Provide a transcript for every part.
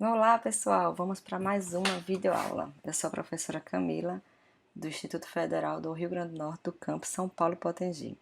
Olá pessoal, vamos para mais uma videoaula. Eu sou a professora Camila, do Instituto Federal do Rio Grande do Norte, do campus São Paulo Potengi.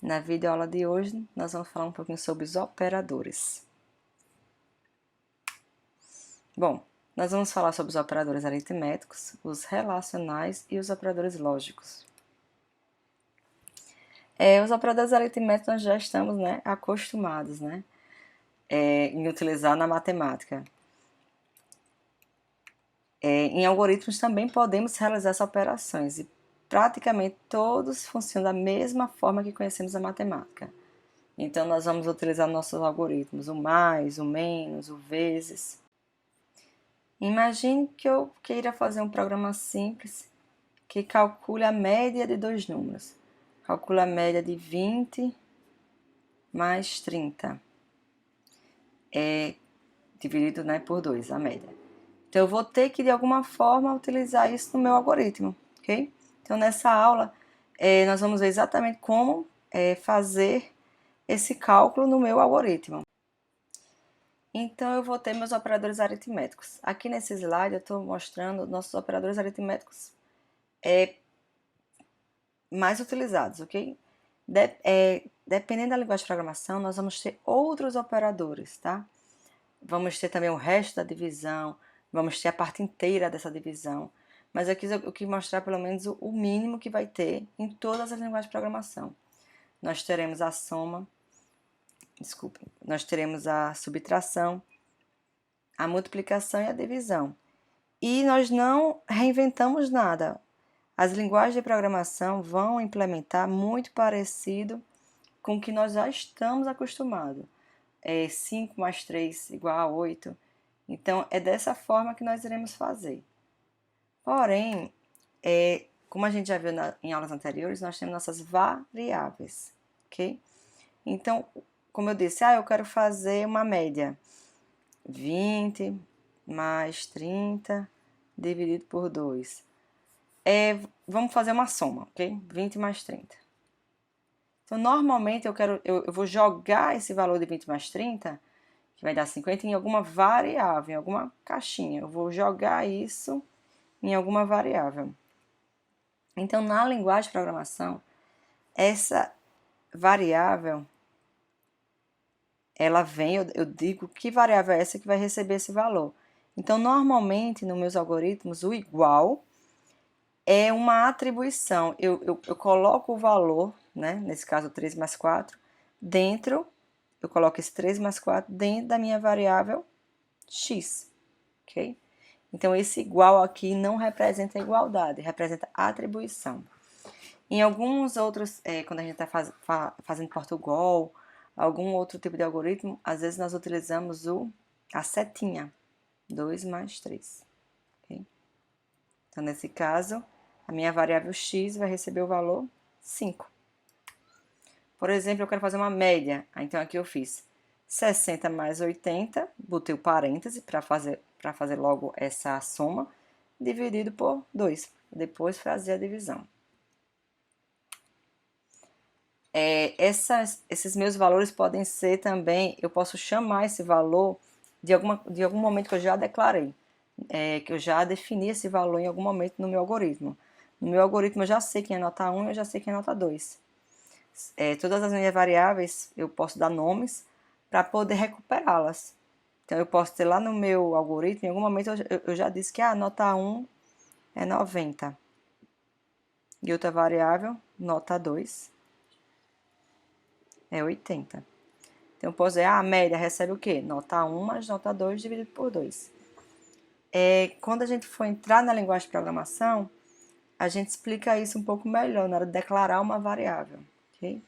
Na videoaula de hoje, nós vamos falar um pouquinho sobre os operadores. Bom, nós vamos falar sobre os operadores aritméticos, os relacionais e os operadores lógicos. Os operadores aritméticos nós já estamos acostumados em utilizar na matemática. Em algoritmos também podemos realizar essas operações e praticamente todos funcionam da mesma forma que conhecemos a matemática. Então, nós vamos utilizar nossos algoritmos, o mais, o menos, o vezes. Imagine que eu queira fazer um programa simples que calcule a média de dois números. Calcule a média de 20 mais 30. Dividido por 2, a média. Então, eu vou ter que, de alguma forma, utilizar isso no meu algoritmo, ok? Então, nessa aula, nós vamos ver exatamente como fazer esse cálculo no meu algoritmo. Então, eu vou ter meus operadores aritméticos. Aqui nesse slide, eu estou mostrando nossos operadores aritméticos mais utilizados, ok? Dependendo da linguagem de programação, nós vamos ter outros operadores, tá? Vamos ter também o resto da divisão, vamos ter a parte inteira dessa divisão. Mas aqui eu quis mostrar pelo menos o mínimo que vai ter em todas as linguagens de programação. Nós teremos a soma, nós teremos a subtração, a multiplicação e a divisão. E nós não reinventamos nada. As linguagens de programação vão implementar muito parecido com o que nós já estamos acostumados. 5 mais 3 igual a 8. Então, é dessa forma que nós iremos fazer. Porém, como a gente já viu em aulas anteriores, nós temos nossas variáveis, ok? Então, como eu disse, eu quero fazer uma média. 20 mais 30 dividido por 2. Vamos fazer uma soma, ok? 20 mais 30. Então, normalmente, eu vou jogar esse valor de 20 mais 30, que vai dar 50, em alguma variável, em alguma caixinha. Eu vou jogar isso em alguma variável. Então, na linguagem de programação, essa variável, ela vem, eu digo que variável é essa que vai receber esse valor. Então, normalmente, nos meus algoritmos, o igual é uma atribuição. Eu coloco o valor, nesse caso 3 mais 4, eu coloco esse 3 mais 4 dentro da minha variável x, ok? Então, esse igual aqui não representa igualdade, representa atribuição. Em alguns outros, quando a gente está fazendo Portugal, algum outro tipo de algoritmo, às vezes nós utilizamos a setinha, 2 mais 3. Okay? Então, nesse caso, a minha variável x vai receber o valor 5. Por exemplo, eu quero fazer uma média. Então, aqui eu fiz 60 mais 80, botei o parêntese para fazer logo essa soma, dividido por 2. Depois fazer a divisão. Esses meus valores podem ser também, eu posso chamar esse valor de algum momento que eu já declarei, que eu já defini esse valor em algum momento no meu algoritmo. No meu algoritmo eu já sei quem é nota 1 e eu já sei quem é nota 2. Todas as minhas variáveis eu posso dar nomes para poder recuperá-las. Então eu posso ter lá no meu algoritmo, em algum momento eu já disse que a nota 1 é 90. E outra variável, nota 2, é 80. Então, eu posso dizer, a média recebe o quê? Nota 1 mais nota 2 dividido por 2. Quando a gente for entrar na linguagem de programação, a gente explica isso um pouco melhor na hora de declarar uma variável, ok?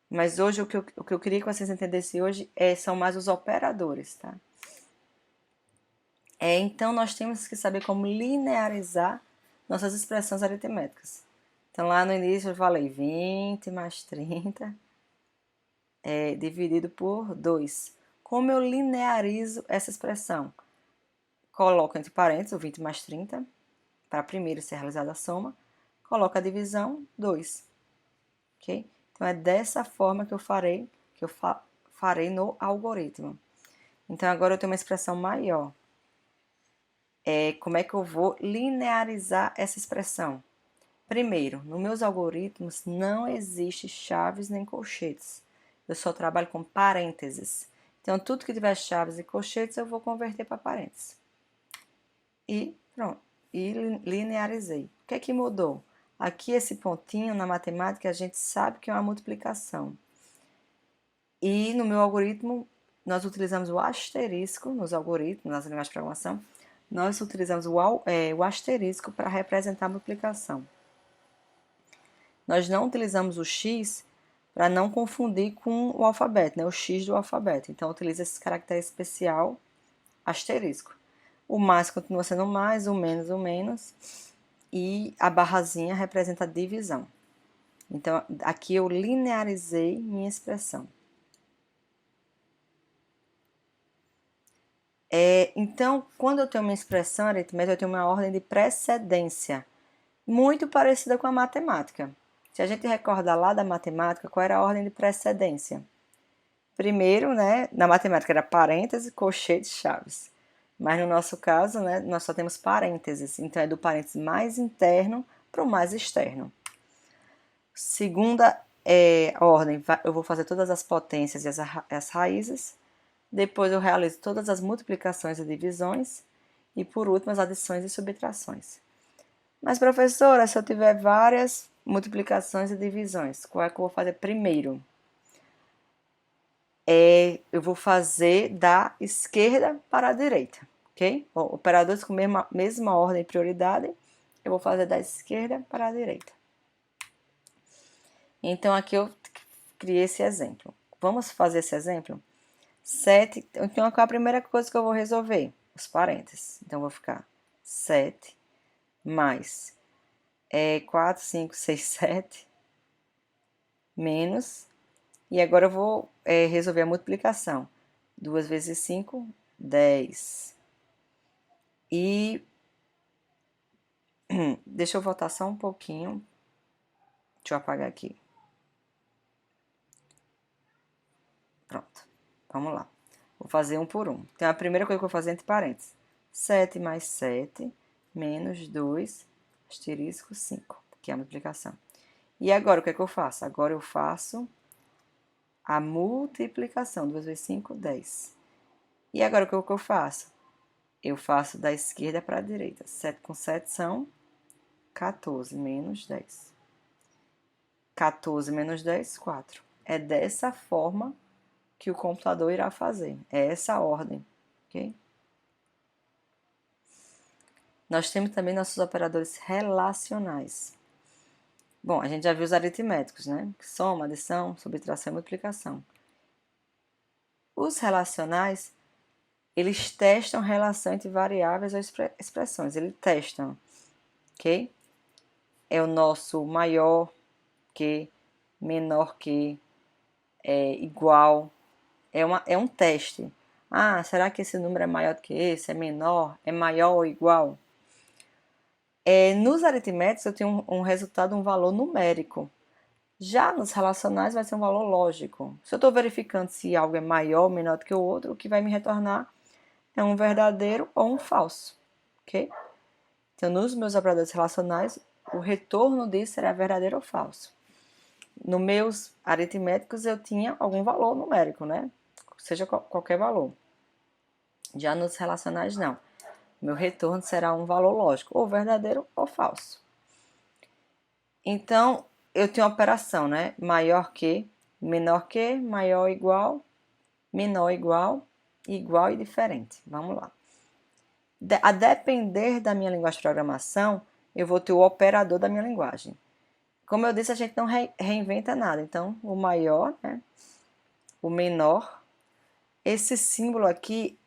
Mas hoje, o que eu queria que vocês entendessem hoje são mais os operadores, tá? Então, nós temos que saber como linearizar nossas expressões aritméticas. Então, lá no início eu falei 20 mais 30 dividido por 2. Como eu linearizo essa expressão? Coloco entre parênteses o 20 mais 30, para primeiro ser realizada a soma. Coloco a divisão, 2. Ok? Então, é dessa forma que eu farei no algoritmo. Então, agora eu tenho uma expressão maior. Como é que eu vou linearizar essa expressão? Primeiro, nos meus algoritmos não existe chaves nem colchetes. Eu só trabalho com parênteses. Então, tudo que tiver chaves e colchetes, eu vou converter para parênteses. E pronto. E linearizei. O que é que mudou? Aqui, esse pontinho na matemática, a gente sabe que é uma multiplicação. E no meu algoritmo, nós utilizamos o asterisco, nos algoritmos, nas linguagens de programação, nós utilizamos o asterisco para representar a multiplicação. Nós não utilizamos o x para não confundir com o alfabeto, né? O x do alfabeto. Então, utiliza esse caractere especial, asterisco. O mais continua sendo o mais, o menos, e a barrazinha representa a divisão. Então, aqui eu linearizei minha expressão. Então, quando eu tenho uma expressão aritmética, eu tenho uma ordem de precedência, muito parecida com a matemática. Se a gente recordar lá da matemática, qual era a ordem de precedência? Primeiro, né, na matemática era parêntese, colchete, chaves. Mas no nosso caso, né, nós só temos parênteses, então é do parêntese mais interno para o mais externo. Segunda ordem, eu vou fazer todas as potências e as raízes. Depois eu realizo todas as multiplicações e divisões. E por último, as adições e subtrações. Mas, professora, se eu tiver várias multiplicações e divisões, qual é que eu vou fazer primeiro? Eu vou fazer da esquerda para a direita, ok? Operadores com mesma ordem e prioridade, eu vou fazer da esquerda para a direita. Então, aqui eu criei esse exemplo. Vamos fazer esse exemplo? 7, então qual é a primeira coisa que eu vou resolver? Os parênteses. Então, vou ficar 7 mais 4, 5, 6, 7 menos, e agora eu vou resolver a multiplicação. 2 vezes 5, 10. E deixa eu voltar só um pouquinho. Deixa eu apagar aqui. Pronto, vamos lá. Vou fazer um por um. Então, a primeira coisa que eu vou fazer é entre parênteses. 7 mais 7 menos 2, asterisco 5, que é a multiplicação. E agora, o que é que eu faço? Agora eu faço a multiplicação. 2 vezes 5, 10. E agora, o que é que eu faço? Eu faço da esquerda para a direita. 7 com 7 são 14, menos 10. 14 menos 10, 4. É dessa forma que o computador irá fazer. É essa a ordem, ok? Nós temos também nossos operadores relacionais. Bom, a gente já viu os aritméticos, né? Soma, adição, subtração e multiplicação. Os relacionais, eles testam relação entre variáveis ou expressões. Eles testam, ok? É o nosso maior que, menor que, igual. É um teste. Ah, será que esse número é maior do que esse? É menor? É maior ou igual? Nos aritméticos, eu tenho um resultado, um valor numérico. Já nos relacionais, vai ser um valor lógico. Se eu estou verificando se algo é maior ou menor do que o outro, o que vai me retornar é um verdadeiro ou um falso. Ok? Então, nos meus operadores relacionais, o retorno disso será verdadeiro ou falso. Nos meus aritméticos, eu tinha algum valor numérico, né? Seja qualquer valor. Já nos relacionais, não. Meu retorno será um valor lógico, ou verdadeiro ou falso. Então, eu tenho uma operação, né? Maior que, menor que, maior ou igual, menor ou igual, igual e diferente. Vamos lá. A depender da minha linguagem de programação, eu vou ter o operador da minha linguagem. Como eu disse, a gente não reinventa nada. Então, o maior, né? O menor. Esse símbolo aqui,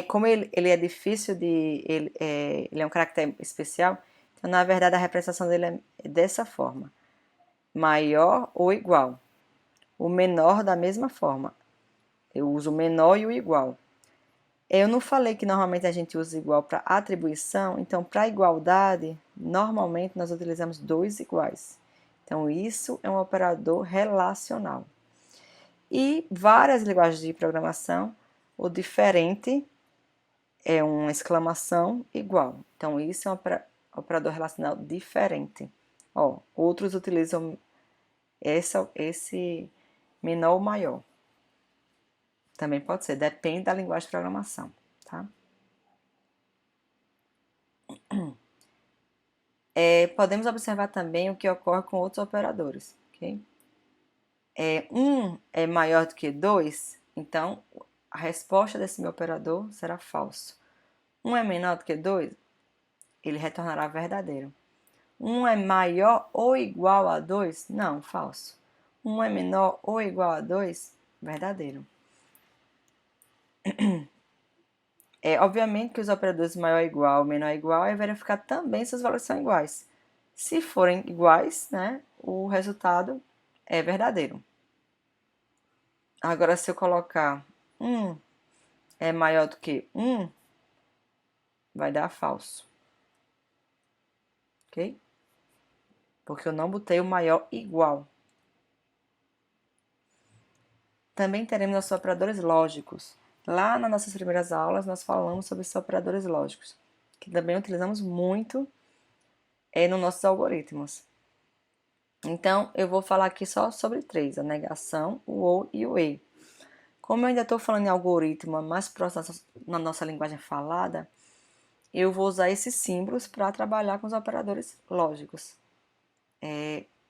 como ele é difícil de... Ele é um caractere especial, então, na verdade, a representação dele é dessa forma. Maior ou igual. O menor da mesma forma. Eu uso o menor e o igual. Eu não falei que normalmente a gente usa igual para atribuição, então para igualdade, normalmente nós utilizamos dois iguais. Então isso é um operador relacional. E várias linguagens de programação O diferente é uma exclamação igual. Então, isso é um operador relacional diferente. Ó, outros utilizam esse menor ou maior. Também pode ser, depende da linguagem de programação, tá? Podemos observar também o que ocorre com outros operadores, ok? Um é maior do que 2, então a resposta desse meu operador será falso. Um é menor do que 2, ele retornará verdadeiro. Um é maior ou igual a 2? Não, falso. Um é menor ou igual a 2? Verdadeiro. Obviamente que os operadores maior ou igual, menor ou igual, é verificar também se os valores são iguais. Se forem iguais, né, o resultado é verdadeiro. Agora, se eu colocar 1 é maior do que 1, vai dar falso. Ok? Porque eu não botei o maior igual. Também teremos nossos operadores lógicos. Lá nas nossas primeiras aulas, nós falamos sobre esses operadores lógicos, que também utilizamos muito nos nossos algoritmos. Então, eu vou falar aqui só sobre 3, a negação, o ou e o e. Como eu ainda estou falando em algoritmo mais próximo na nossa linguagem falada, eu vou usar esses símbolos para trabalhar com os operadores lógicos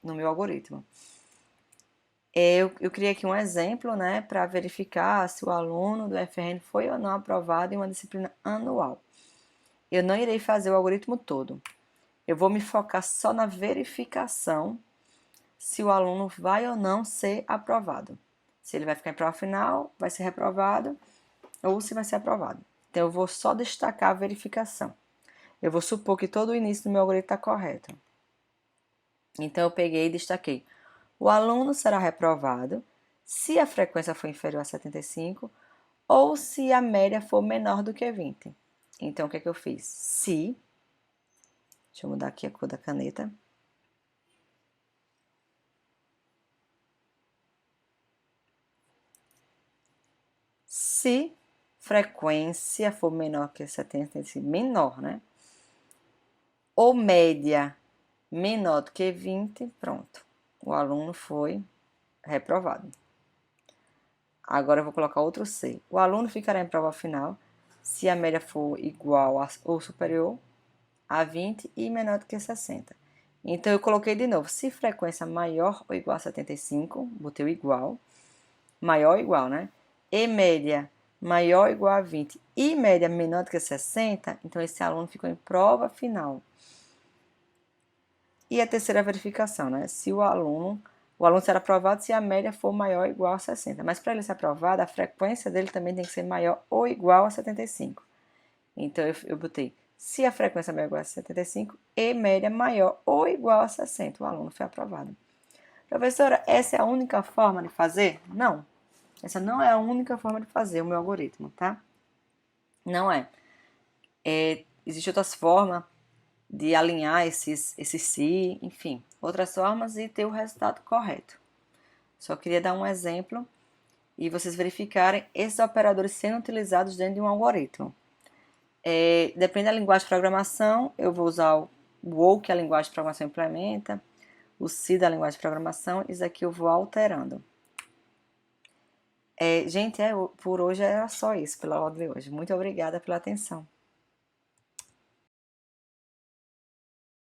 no meu algoritmo. Eu criei aqui um exemplo, né, para verificar se o aluno do FRN foi ou não aprovado em uma disciplina anual. Eu não irei fazer o algoritmo todo. Eu vou me focar só na verificação se o aluno vai ou não ser aprovado. Se ele vai ficar em prova final, vai ser reprovado, ou se vai ser aprovado. Então, eu vou só destacar a verificação. Eu vou supor que todo o início do meu algoritmo está correto. Então, eu peguei e destaquei. O aluno será reprovado se a frequência for inferior a 75 ou se a média for menor do que 20. Então, o que é que eu fiz? Se, deixa eu mudar aqui a cor da caneta. Se frequência for menor que 75, menor, né? Ou média menor do que 20, pronto. O aluno foi reprovado. Agora eu vou colocar outro C. O aluno ficará em prova final se a média for igual ou superior a 20 e menor do que 60. Então, eu coloquei de novo, se frequência maior ou igual a 75, botei o igual, maior ou igual, né? E média maior ou igual a 20 e média menor do que 60, então esse aluno ficou em prova final. E a terceira verificação, né? Se o aluno será aprovado se a média for maior ou igual a 60. Mas para ele ser aprovado, a frequência dele também tem que ser maior ou igual a 75. Então, eu botei, se a frequência é maior ou igual a 75 e média maior ou igual a 60, o aluno foi aprovado. Professora, essa é a única forma de fazer? Não. Essa não é a única forma de fazer o meu algoritmo, tá? Não é. Existem outras formas de alinhar esses se, enfim, outras formas e ter o resultado correto. Só queria dar um exemplo e vocês verificarem esses operadores sendo utilizados dentro de um algoritmo. Depende da linguagem de programação, eu vou usar o ou que a linguagem de programação implementa, o se da linguagem de programação, isso aqui eu vou alterando. Gente, por hoje era só isso pela aula de hoje. Muito obrigada pela atenção.